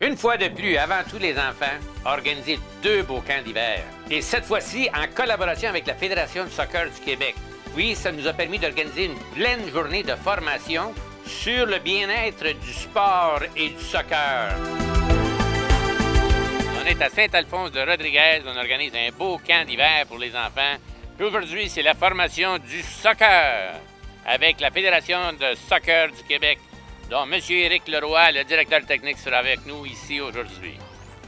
Une fois de plus, avant tous les enfants, a organisé 2 beaux camps d'hiver. Et cette fois-ci, en collaboration avec la Fédération de soccer du Québec. Oui, ça nous a permis d'organiser une pleine journée de formation sur le bien-être du sport et du soccer. On est à Saint-Alphonse de Rodriguez. On organise un beau camp d'hiver pour les enfants. Puis aujourd'hui, c'est la formation du soccer avec la Fédération de soccer du Québec, dont M. Éric Leroy, le directeur technique, sera avec nous ici aujourd'hui.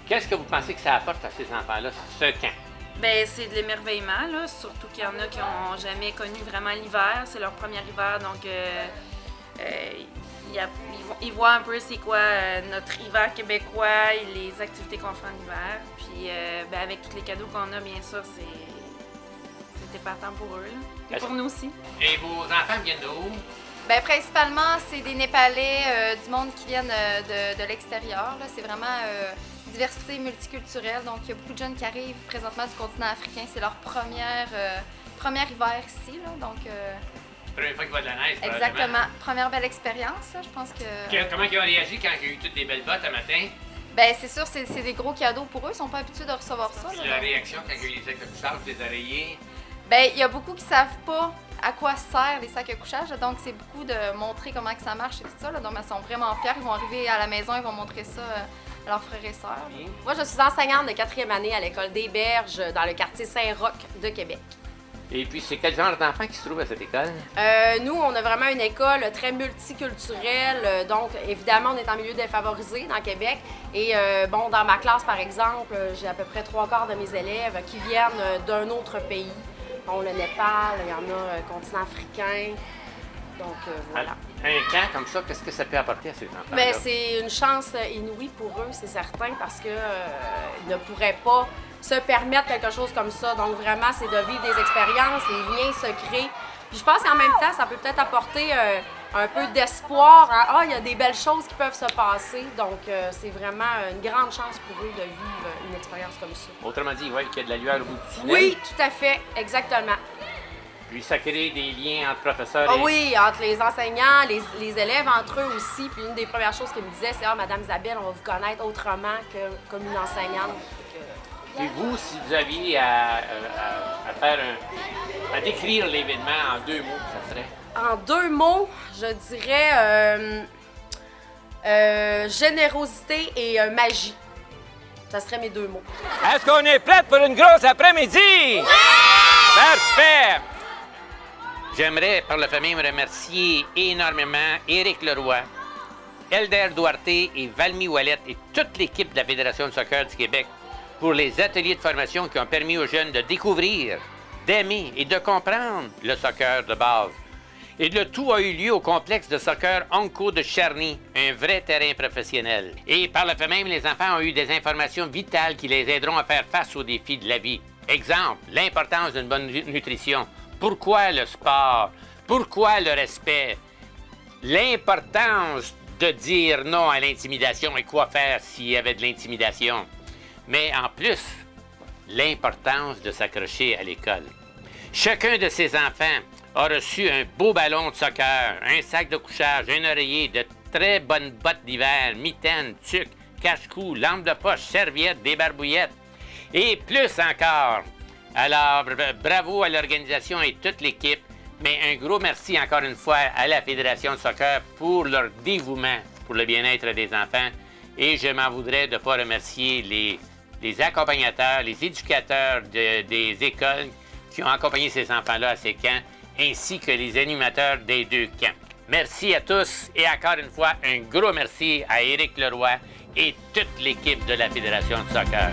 Qu'est-ce que vous pensez que ça apporte à ces enfants-là, ce camp? Bien, c'est de l'émerveillement, là. Surtout qu'il y en a qui n'ont jamais connu vraiment l'hiver. C'est leur premier hiver, donc ils voient un peu c'est quoi notre hiver québécois et les activités qu'on fait en hiver. Puis avec tous les cadeaux qu'on a, bien sûr, c'est épatant pour eux, là. Et pour nous aussi. Et vos enfants viennent de où? Bien, principalement, c'est des Népalais, du monde qui viennent de l'extérieur. Là. C'est vraiment diversité multiculturelle. Donc, il y a beaucoup de jeunes qui arrivent présentement du continent africain. C'est leur premier hiver ici. Là. Donc, Première fois qu'ils voient de la neige, exactement. Première belle expérience, là. Je pense que... Comment ils ont réagi quand il y a eu toutes des belles bottes un matin? Bien, c'est sûr, c'est des gros cadeaux pour eux. Ils sont pas habitués de recevoir ça. Là, la réaction quand il y a eu les sacs de couchage, les oreillers? Bien, il y a beaucoup qui savent pas à quoi servent les sacs à couchage. Donc, c'est beaucoup de montrer comment que ça marche et tout ça. Là. Donc, ils sont vraiment fiers. Ils vont arriver à la maison, ils vont montrer ça à leurs frères et sœurs. Moi, je suis enseignante de 4e année à l'école des Berges dans le quartier Saint-Roch de Québec. Et puis, c'est quel genre d'enfants qui se trouvent à cette école? Nous, on a vraiment une école très multiculturelle. Donc, évidemment, on est en milieu défavorisé dans Québec. Et dans ma classe, par exemple, j'ai à peu près 3/4 de mes élèves qui viennent d'un autre pays. Bon, le Népal, il y en a continent africain. Donc, voilà. Un camp comme ça, qu'est-ce que ça peut apporter à ces enfants-là? Bien, c'est une chance inouïe pour eux, c'est certain, parce qu'ils ne pourraient pas se permettre quelque chose comme ça. Donc, vraiment, c'est de vivre des expériences, les liens se créent. Puis je pense qu'en même temps, ça peut peut-être apporter un peu d'espoir. Hein? Il y a des belles choses qui peuvent se passer. Donc, c'est vraiment une grande chance pour eux de vivre une expérience comme ça. Autrement dit, qu'il y a de la lueur au bout du tunnel. Oui, tout à fait, exactement. Puis ça crée des liens entre professeurs et... Oui, entre les enseignants, les élèves, entre eux aussi. Puis une des premières choses qu'ils me disaient, c'est « Ah, Madame Isabelle, on va vous connaître autrement que comme une enseignante. » Et vous, si vous aviez à décrire l'événement en 2 mots, ça serait? En 2 mots, je dirais générosité et magie. Ça serait mes 2 mots. Est-ce qu'on est prête pour une grosse après-midi? Oui! Parfait! J'aimerais par le fait même remercier énormément Éric Leroy, Elder Duarte et Valmy Ouellet et toute l'équipe de la Fédération de soccer du Québec pour les ateliers de formation qui ont permis aux jeunes de découvrir, d'aimer et de comprendre le soccer de base. Et le tout a eu lieu au complexe de soccer Onco de Charny, un vrai terrain professionnel. Et par le fait même, les enfants ont eu des informations vitales qui les aideront à faire face aux défis de la vie. Exemple, l'importance d'une bonne nutrition. Pourquoi le sport? Pourquoi le respect? L'importance de dire non à l'intimidation et quoi faire s'il y avait de l'intimidation. Mais en plus, l'importance de s'accrocher à l'école. Chacun de ces enfants a reçu un beau ballon de soccer, un sac de couchage, un oreiller, de très bonnes bottes d'hiver, mitaines, tucs, cache-cou, lampe de poche, serviettes, des barbouillettes et plus encore. Alors, bravo à l'organisation et toute l'équipe, mais un gros merci encore une fois à la Fédération de soccer pour leur dévouement pour le bien-être des enfants. Et je m'en voudrais de ne pas remercier les accompagnateurs, les éducateurs des écoles qui ont accompagné ces enfants-là à ces camps, ainsi que les animateurs des 2 camps. Merci à tous et encore une fois, un gros merci à Éric Leroy et toute l'équipe de la Fédération de soccer.